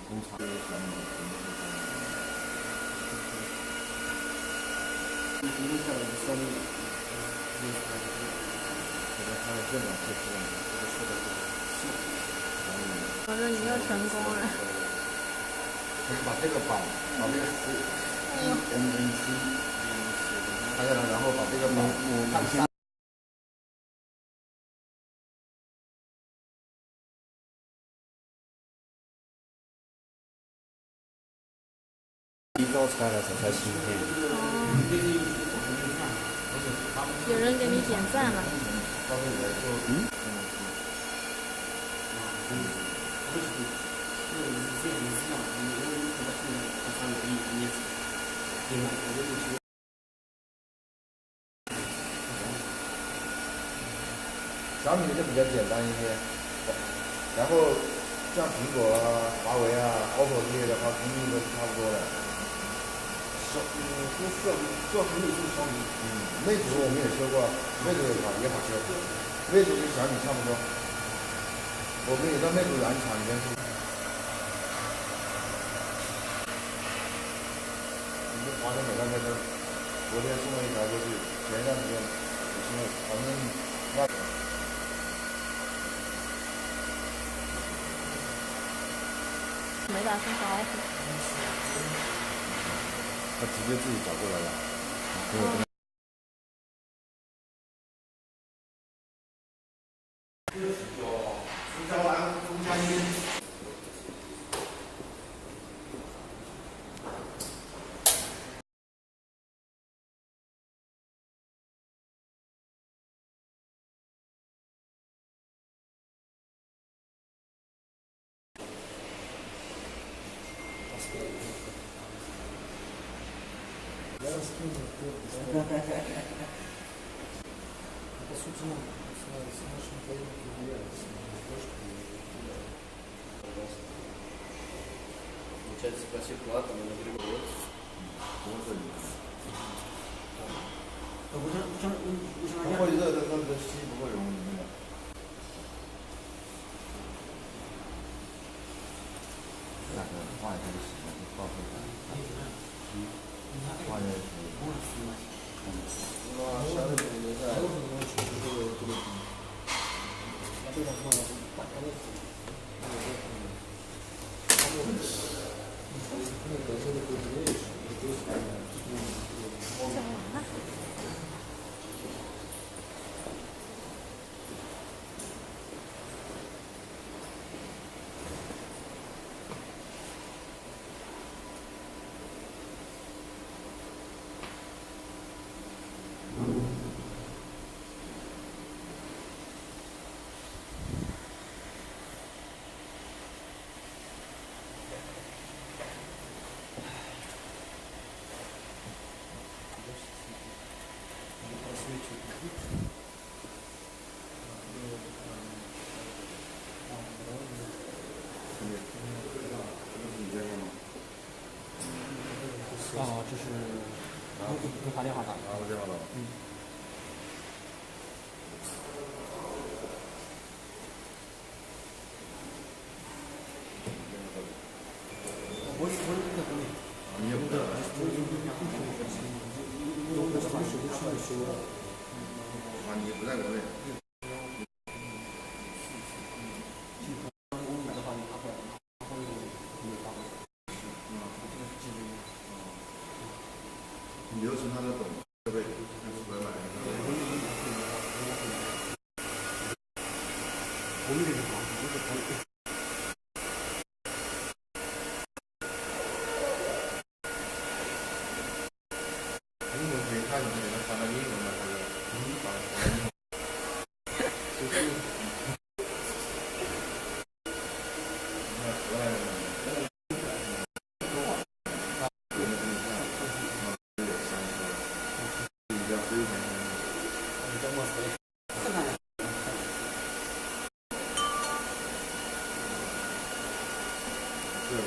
工厂这些小米的屏幕上面，一个下来3米，这个它的电脑配置啊，这个说的是小米。我说你又成功了。把这个板，把这个11NNC，拍下来，然后把这个板看下。一刀拆了才拆芯片。有人给你点赞了。小米的就比较简单一些，然后像苹果啊、华为啊、OPPO 这些的话，功率都是差不多的。做很美是小米。魅族我们也修过，魅族也好修，魅族跟小米差不多。我们也在魅族原厂里面是。你们华晨美那边的，昨天送了一台过去，前一段时间也送了，反正那。没打算招呼。他直接自己找过来了。Получается, по всех платам на перевод.不会热的那个吸不会融里面的。那个画一下就行了，就报废它。画一下就可以。哇，小米留下来。哦，这是用他电话打的。我电话打的。我在国内。你也不知道。你不在国内。流程他都懂，对不对？我买一个。我们这个房子就是可以。英文可以看，你给他翻到英文了，他就翻英文。这个